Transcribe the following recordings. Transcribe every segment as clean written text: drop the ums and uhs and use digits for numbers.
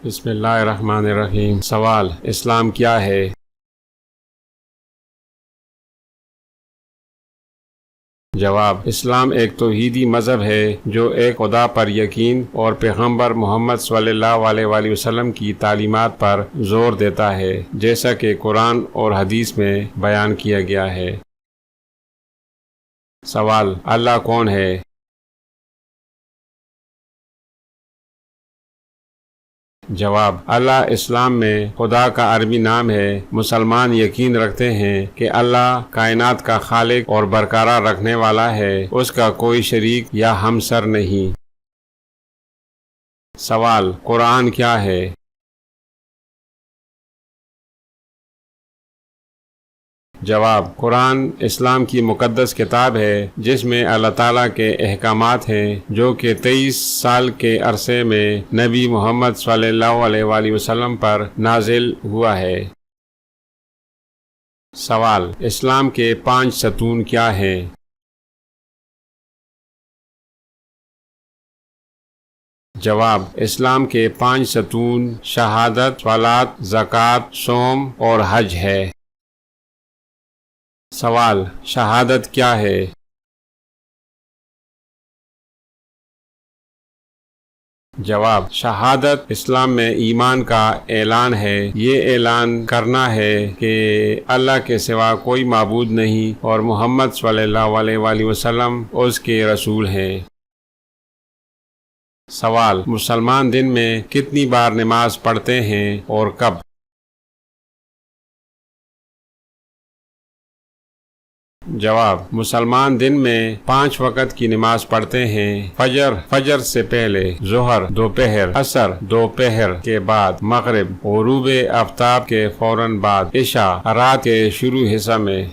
بسم اللہ الرحمن الرحیم۔ سوال: اسلام کیا ہے؟ جواب: اسلام ایک توحیدی مذہب ہے جو ایک خدا پر یقین اور پیغمبر محمد صلی اللہ علیہ وآلہ وسلم کی تعلیمات پر زور دیتا ہے، جیسا کہ قرآن اور حدیث میں بیان کیا گیا ہے۔ سوال: اللہ کون ہے؟ جواب: اللہ اسلام میں خدا کا عربی نام ہے۔ مسلمان یقین رکھتے ہیں کہ اللہ کائنات کا خالق اور برقرار رکھنے والا ہے، اس کا کوئی شریک یا ہمسر نہیں۔ سوال: قرآن کیا ہے؟ جواب: قرآن اسلام کی مقدس کتاب ہے جس میں اللہ تعالیٰ کے احکامات ہیں جو کہ 23 سال کے عرصے میں نبی محمد صلی اللہ علیہ وآلہ وسلم پر نازل ہوا ہے۔ سوال: اسلام کے 5 ستون کیا ہیں؟ جواب: اسلام کے 5 ستون شہادت، صلاۃ، زکوٰۃ، صوم اور حج ہے۔ سوال: شہادت کیا ہے؟ جواب: شہادت اسلام میں ایمان کا اعلان ہے۔ یہ اعلان کرنا ہے کہ اللہ کے سوا کوئی معبود نہیں اور محمد صلی اللہ علیہ وآلہ وسلم اس کے رسول ہیں۔ سوال: مسلمان دن میں کتنی بار نماز پڑھتے ہیں اور کب؟ جواب: مسلمان دن میں 5 وقت کی نماز پڑھتے ہیں۔ فجر سے پہلے، ظہر دوپہر، عصر دوپہر کے بعد، مغرب غروب آفتاب کے فوراً بعد، عشاء رات کے شروع حصہ میں۔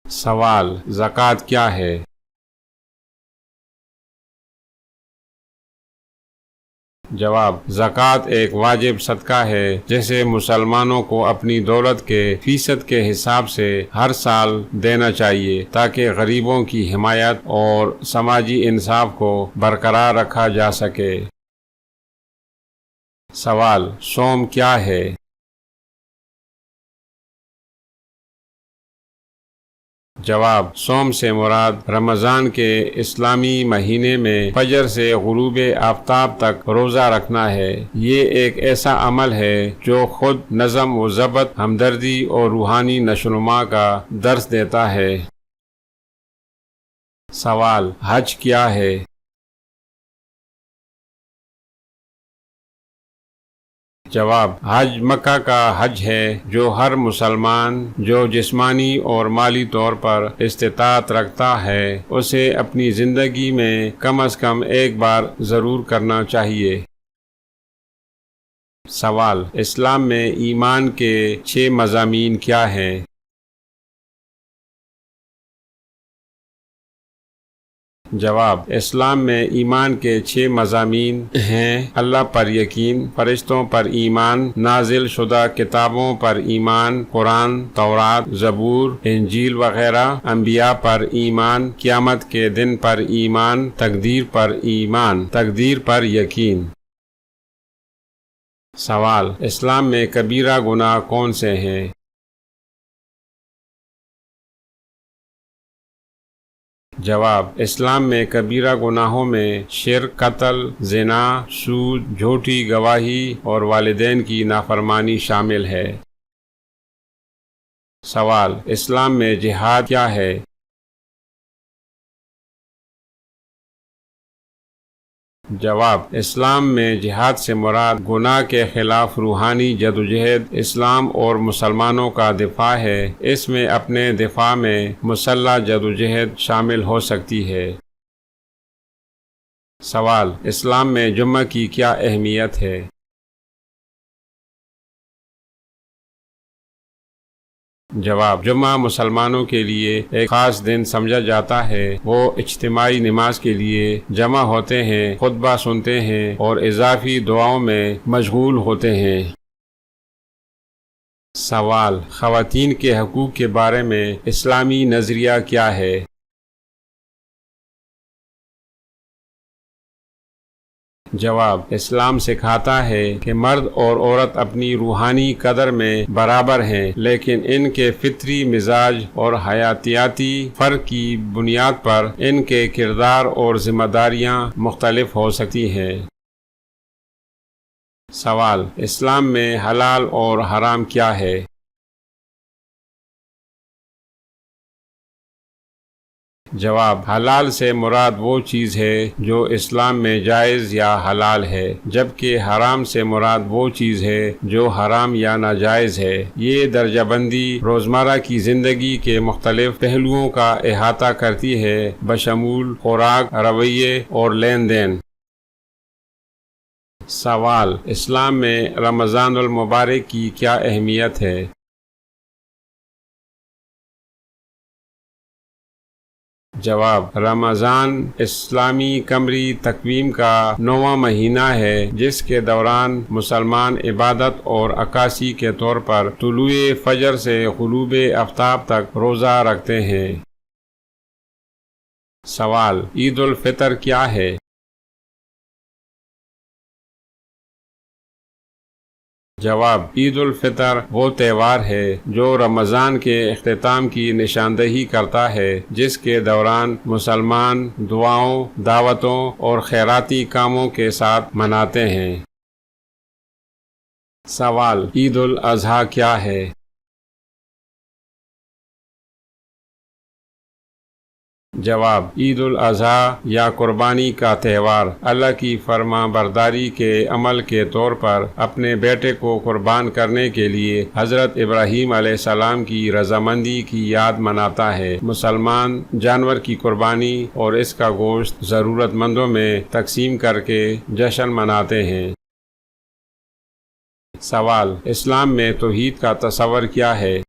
سوال: زکوٰۃ کیا ہے؟ جواب: زکوٰۃ ایک واجب صدقہ ہے جسے مسلمانوں کو اپنی دولت کے فیصد کے حساب سے ہر سال دینا چاہیے تاکہ غریبوں کی حمایت اور سماجی انصاف کو برقرار رکھا جا سکے۔ سوال: صوم کیا ہے؟ جواب: صوم سے مراد رمضان کے اسلامی مہینے میں فجر سے غروب آفتاب تک روزہ رکھنا ہے۔ یہ ایک ایسا عمل ہے جو خود نظم و ضبط، ہمدردی اور روحانی نشوونما کا درس دیتا ہے۔ سوال: حج کیا ہے؟ جواب: حج مکہ کا حج ہے جو ہر مسلمان جو جسمانی اور مالی طور پر استطاعت رکھتا ہے اسے اپنی زندگی میں کم از کم ایک بار ضرور کرنا چاہیے۔ سوال: اسلام میں ایمان کے 6 مضامین کیا ہیں؟ جواب: اسلام میں ایمان کے 6 مضامین ہیں: اللہ پر یقین، فرشتوں پر ایمان، نازل شدہ کتابوں پر ایمان، قرآن، تورات، زبور، انجیل وغیرہ، انبیاء پر ایمان، قیامت کے دن پر ایمان، تقدیر پر ایمان، تقدیر پر یقین۔ سوال: اسلام میں کبیرہ گناہ کون سے ہیں؟ جواب: اسلام میں کبیرہ گناہوں میں شرک، قتل، زنا، سود، جھوٹی گواہی اور والدین کی نافرمانی شامل ہے۔ سوال: اسلام میں جہاد کیا ہے؟ جواب: اسلام میں جہاد سے مراد گناہ کے خلاف روحانی جدوجہد، اسلام اور مسلمانوں کا دفاع ہے۔ اس میں اپنے دفاع میں مسلح جدوجہد شامل ہو سکتی ہے۔ سوال: اسلام میں جمعہ کی کیا اہمیت ہے؟ جواب: جمعہ مسلمانوں کے لیے ایک خاص دن سمجھا جاتا ہے۔ وہ اجتماعی نماز کے لیے جمع ہوتے ہیں، خطبہ سنتے ہیں اور اضافی دعاؤں میں مشغول ہوتے ہیں۔ سوال: خواتین کے حقوق کے بارے میں اسلامی نظریہ کیا ہے؟ جواب: اسلام سکھاتا ہے کہ مرد اور عورت اپنی روحانی قدر میں برابر ہیں، لیکن ان کے فطری مزاج اور حیاتیاتی فرق کی بنیاد پر ان کے کردار اور ذمہ داریاں مختلف ہو سکتی ہیں۔ سوال: اسلام میں حلال اور حرام کیا ہے؟ جواب: حلال سے مراد وہ چیز ہے جو اسلام میں جائز یا حلال ہے، جبکہ حرام سے مراد وہ چیز ہے جو حرام یا ناجائز ہے۔ یہ درجہ بندی روزمرہ کی زندگی کے مختلف پہلوؤں کا احاطہ کرتی ہے، بشمول خوراک، رویے اور لین دین۔ سوال: اسلام میں رمضان المبارک کی کیا اہمیت ہے؟ جواب: رمضان اسلامی قمری تقویم کا 9واں مہینہ ہے، جس کے دوران مسلمان عبادت اور عکاسی کے طور پر طلوع فجر سے غروب آفتاب تک روزہ رکھتے ہیں۔ سوال: عید الفطر کیا ہے؟ جواب: عید الفطر وہ تہوار ہے جو رمضان کے اختتام کی نشاندہی کرتا ہے، جس کے دوران مسلمان دعاؤں، دعوتوں اور خیراتی کاموں کے ساتھ مناتے ہیں۔ سوال: عید الاضحیٰ کیا ہے؟ جواب: عید الاضحیٰ یا قربانی کا تہوار اللہ کی فرما برداری کے عمل کے طور پر اپنے بیٹے کو قربان کرنے کے لیے حضرت ابراہیم علیہ السلام کی رضامندی کی یاد مناتا ہے۔ مسلمان جانور کی قربانی اور اس کا گوشت ضرورت مندوں میں تقسیم کر کے جشن مناتے ہیں۔ سوال: اسلام میں توحید کا تصور کیا ہے؟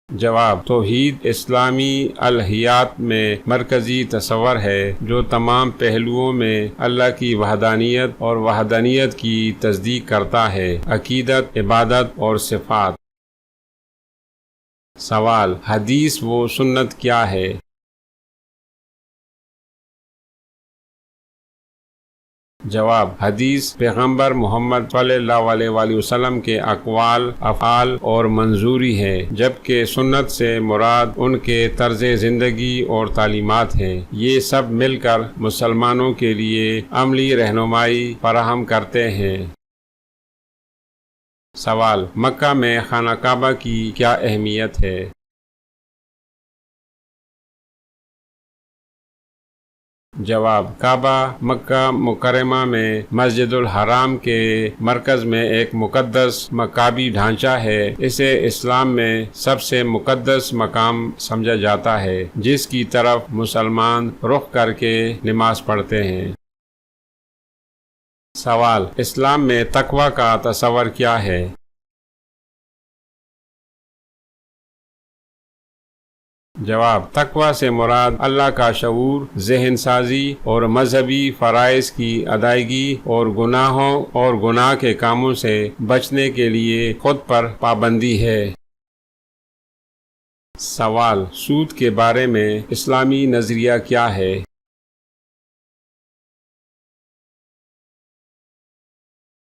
جواب: توحید اسلامی الہیات میں مرکزی تصور ہے جو تمام پہلوؤں میں اللہ کی وحدانیت اور وحدانیت کی تصدیق کرتا ہے، عقیدت، عبادت اور صفات۔ سوال: حدیث و سنت کیا ہے؟ جواب: حدیث پیغمبر محمد صلی اللہ علیہ وآلہ وسلم کے اقوال، افعال اور منظوری ہے، جبکہ سنت سے مراد ان کے طرز زندگی اور تعلیمات ہیں۔ یہ سب مل کر مسلمانوں کے لیے عملی رہنمائی فراہم کرتے ہیں۔ سوال: مکہ میں خانہ کعبہ کی کیا اہمیت ہے؟ جواب: کعبہ مکہ مکرمہ میں مسجد الحرام کے مرکز میں ایک مقدس مکعبی ڈھانچہ ہے۔ اسے اسلام میں سب سے مقدس مقام سمجھا جاتا ہے، جس کی طرف مسلمان رخ کر کے نماز پڑھتے ہیں۔ سوال: اسلام میں تقوی کا تصور کیا ہے؟ جواب: تقوی سے مراد اللہ کا شعور، ذہن سازی اور مذہبی فرائض کی ادائیگی اور گناہوں اور گناہ کے کاموں سے بچنے کے لیے خود پر پابندی ہے۔ سوال: سود کے بارے میں اسلامی نظریہ کیا ہے؟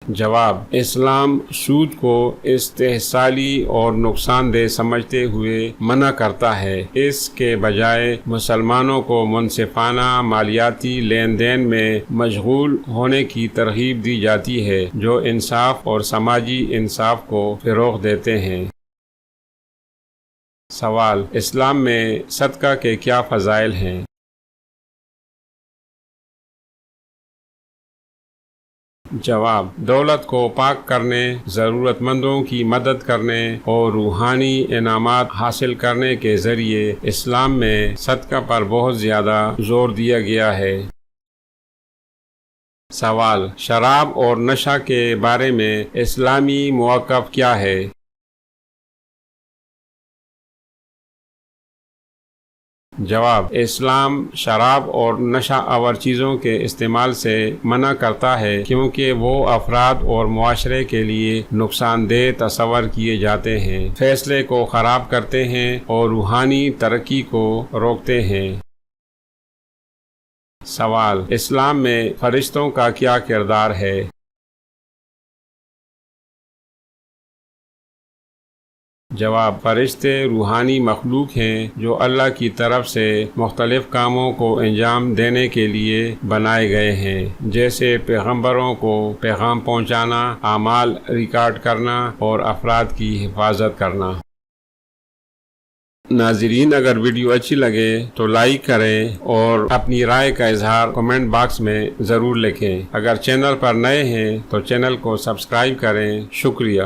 جواب: اسلام سود کو استحصالی اور نقصان دہ سمجھتے ہوئے منع کرتا ہے۔ اس کے بجائے مسلمانوں کو منصفانہ مالیاتی لین دین میں مشغول ہونے کی ترغیب دی جاتی ہے، جو انصاف اور سماجی انصاف کو فروغ دیتے ہیں۔ سوال: اسلام میں صدقہ کے کیا فضائل ہیں؟ جواب: دولت کو پاک کرنے، ضرورت مندوں کی مدد کرنے اور روحانی انعامات حاصل کرنے کے ذریعے اسلام میں صدقہ پر بہت زیادہ زور دیا گیا ہے۔ سوال: شراب اور نشہ کے بارے میں اسلامی موقف کیا ہے؟ جواب: اسلام شراب اور نشہ آور چیزوں کے استعمال سے منع کرتا ہے، کیونکہ وہ افراد اور معاشرے کے لیے نقصان دہ تصور کیے جاتے ہیں، فیصلے کو خراب کرتے ہیں اور روحانی ترقی کو روکتے ہیں۔ سوال: اسلام میں فرشتوں کا کیا کردار ہے؟ جواب: فرشتے روحانی مخلوق ہیں جو اللہ کی طرف سے مختلف کاموں کو انجام دینے کے لیے بنائے گئے ہیں، جیسے پیغمبروں کو پیغام پہنچانا، اعمال ریکارڈ کرنا اور افراد کی حفاظت کرنا۔ ناظرین، اگر ویڈیو اچھی لگے تو لائک کریں اور اپنی رائے کا اظہار کمنٹ باکس میں ضرور لکھیں۔ اگر چینل پر نئے ہیں تو چینل کو سبسکرائب کریں۔ شکریہ۔